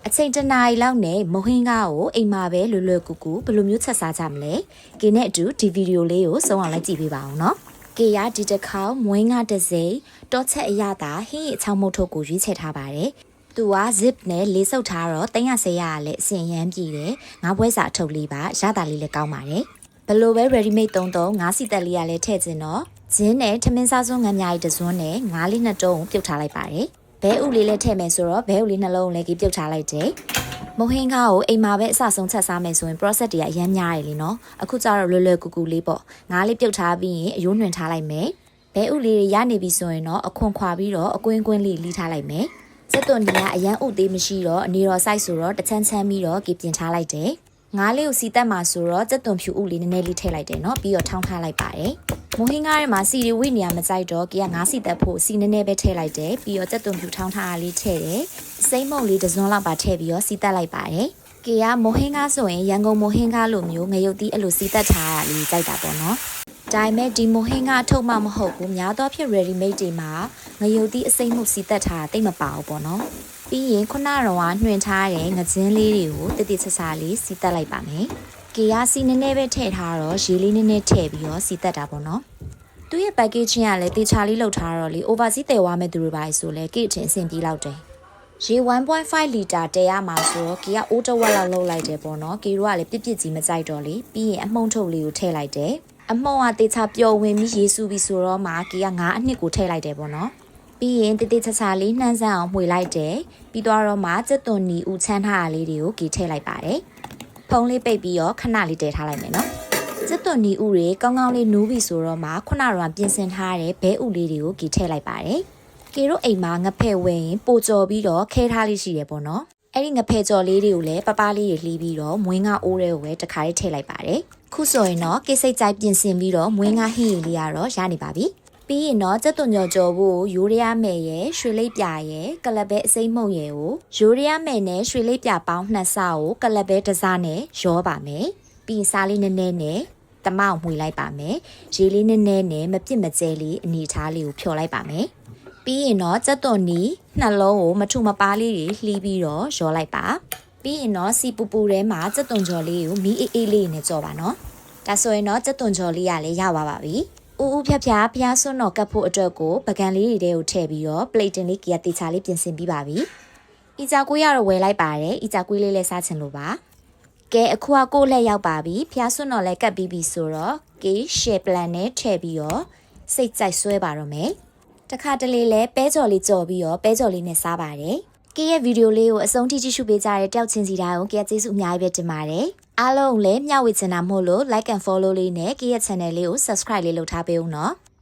အချိန်တနာရီလောက်နဲ့မဟင်းကားကိုအိမ်မှာပဲလွယ်လွယ်ကူကူဘယ်လိုမျိုးချက်စားကြမလဲ။ကေနဲ့အတူဒီဗီဒီယိုလေးကိုဆုံးအောင်လိုက်ကြည့်ပေးပါအောင်နော်။ကေရဒီတစ်ခေါက်မွေးငါတစ်စိမ်တောချက်အရသာဟင်းရချောင်းမုတ်ထုတ်ကိုရွေးချယ်ထားပါတယ်။သူက zip နဲ့လေးစုပ်ထားတော့310ရလည်းအစင်ရမ်းပြည်တယ်။ငါးပွဲစာအထုပ်လေးပါရတာလေးလည်းကောင်းပါတယ်။ဘယ်လိုပဲ ready made သုံးငါးစီတက်လေးရလည်းထည့်ခြင်းတော့ဂျင်းနဲ့ထမင်းစားစွန်းငန်းများကြီးတစ်စွန်းနဲ့ငါးလေးနှစ်တုံးကိုပြုတ်ထားလိုက်ပါတယ်။ဘဲဥလေးလည်းထည့်မယ်ဆိုတော့ဘဲဥလေးနှလုံးလည်းပြုတ်ထားလိုက်တယ်။မုံဟင်းကားကိုအိမ်မှာပဲအစဆုံးချက်စားမယ်ဆိုရင် process တွေကအများများတယ်လीနော်အခုကျတော့လွယ်လွယ်ကူကူလေးပေါ့ငါးလေးပြုတ်ထားပြီးရင်အယိုးနှွင်ထားလိုက်မယ်ဘဲဥလေးတွေရနေပြီဆိုရင်တော့အခွန်ခွာပြီးတော့အကွင်းကွင်းလေးလီးထားလိုက်မယ်စက်သွန်ဒီကအရန်ဥသေးမရှိတော့အနေတော် size ဆိုတော့တချမ်းချမ်းပြီးတော့ကြပြင်ထားလိုက်တယ်ငါးလေးကိုစီတက်မှာဆိုတော့စက်သွန်ဖြူဥလေးနည်းနည်းလေးထည့်လိုက်တယ်နော်ပြီးတော့ထောင်းထားလိုက်ပါတယ်မုံဟင်းကားထဲမှာစီရီဝိနေရမကြိုက်တော့ကငါးစီတက်ဖို့စီနည်းနည်းပဲထည့်လိုက်တယ်ပြီးတော့စက်သွန်ဖြူထောင်းထားတာလေးထည့်တယ်စိမ့်မုံလေးတစ်စွန်းလောက်ပါထည့်ပြီးတော့စီတက်လိုက်ပါတယ်။ကေကမုံဟင်းကားဆိုရင်ရန်ကုန်မုံဟင်းကားလိုမျိုးငရုတ်သီးအဲ့လိုစီတက်ထားတာလေးကြိုက်တာပေါ့နော်။ဒါပေမဲ့ဒီမုံဟင်းကားအထုပ်မှမဟုတ်ဘူးများသောဖြင့် ready made တွေမှာငရုတ်သီးအစိမ့်မှုစီတက်ထားတာတိတ်မပါဘူးပေါ့နော်။ပြီးရင်ခုနကတော့နှွင်ထားတဲ့ငကြင်းလေးတွေကိုတိတိကျကျလေးစီတက်လိုက်ပါမယ်။ကေကစီနည်းနည်းပဲထည့်ထားတော့ရေလေးနည်းနည်းထည့်ပြီးတော့စီတက်တာပေါ့နော်။သူ့ရဲ့ packaging ကလည်းတေချာလေးလောက်ထားတော့လေ overseas တည်သွားမဲ့သူတွေပါဆိုလဲကိအထင်အဆင်ပြေလောက်တယ်ရေ 1.5 လီတာတည်ရမှာဆိုတော့ကီကအိုးတဝက်လောက်လုပ်လိုက်တယ်ပေါ့နော်ကီတို့ကလည်းပြစ်ကြီးမကြိုက်တော့လေပြီးရင်အမှုန့်ထုတ်လေးကိုထည့်လိုက်တယ်အမှုန့်ကတေချာပျော်ဝင်ပြီးရေဆူပြီးဆိုတော့မှကီကငါးအနှစ်ကိုထည့်လိုက်တယ်ပေါ့နော်ပြီးရင်တေချာလေးနှမ်းဆန်းအောင်မှွေလိုက်တယ်ပြီးတော့မှစက်သွန်နီဦးချမ်းထားတာလေးတွေကိုကီထည့်လိုက်ပါတယ်ဖုံးလေးပိတ်ပြီးတော့ခဏလေးတည်ထားလိုက်မယ်နော်စက်သွန်နီဥတွေကောင်းကောင်းလေးနူးပြီဆိုတော့မှခုနကပြင်ဆင်ထားတဲ့ဘဲဥလေးတွေကိုကီထည့်လိုက်ပါတယ်ကေတို့အိမ်မှာငဖဲ့ဝင်ပိုကြော်ပြီးတော့ခဲထားလေးရှိရပေါ့နော်အဲ့ဒီငဖဲ့ကြော်လေးတွေကိုလည်းပပလေးတွေလှီးပြီးတော့မွေးငါအိုးတွေကိုပဲတစ်ခါလေးထည့်လိုက်ပါတယ်ခုဆိုရင်တော့ကိစိတ်ကြိုက်ပြင်ဆင်ပြီးတော့မွေးငါဟင်းရည်လေးကတော့ရနေပါပြီပြီးရင်တော့စက်သွန်ကြော်ဖို့ရိုးရရမယ်ရဲ့ရွှေလိပ်ပြရဲ့ကလပ်ပဲအစိမ့်မှုန့်ရဲ့ကိုရိုးရရမယ်နဲ့ရွှေလိပ်ပြပေါင်း2ဆကိုကလပ်ပဲတစ်စားနဲ့ရောပါမယ်ပြီးစားလေးနည်းနည်းနဲ့တမောက်မှွေလိုက်ပါမယ်ရေလေးနည်းနည်းနဲ့မပြစ်မကျဲလေးအနေထားလေးကိုဖြော်လိုက်ပါမယ်ပြီးရင်တော့စက်သွန်နီနှလုံးကိုမထုမပါလေးတွေလှီးပြီးတော့ရောလိုက်ပါပြီးရင်တော့စီပူပူထဲမှာစက်သွန်ကြော်လေးကိုမီးအေးအေးလေးနဲ့ကြော်ပါနော်ဒါဆိုရင်တော့စက်သွန်ကြော်လေးရလည်းရပါပြီဦးဖျားဖျားဖျားစွန်းတော်ကတ်ဖို့အတွက်ကိုပကံလေးတွေကိုထည့်ပြီးတော့ပလိတ်တင်လေးကီယာတေချာလေးပြင်ဆင်ပြီးပါပြီအီချာကွေးရတော့ဝယ်လိုက်ပါတယ်အီချာကွေးလေးလည်းစားချင်လို့ပါကဲအခုကကိုလက်ရောက်ပါပြီဖျားစွန်းတော်လည်းကတ်ပြီးပြီဆိုတော့ကေရှယ်ပလန်နဲ့ထည့်ပြီးတော့စိတ်ကြိုက်ဆွဲပါတော့မယ်တခါတလေလဲပဲကြော်လေးကြော်ပြီးတော့ပဲကြော်လေးနဲ့စားပါတယ်။ကေရဲ့ဗီဒီယိုလေးကိုအဆုံးထိကြည့်ရှုပေးကြတဲ့တယောက်ချင်းစီတိုင်းကိုကေကျေးဇူးအများကြီးပဲတင်ပါတယ်။အားလုံးလည်းမျှဝေချင်တာမို့လို့ like and follow လေးနဲ့ကေရဲ့ channel လေးကို subscribe လေးလုပ်ထားပေးဦးနော်။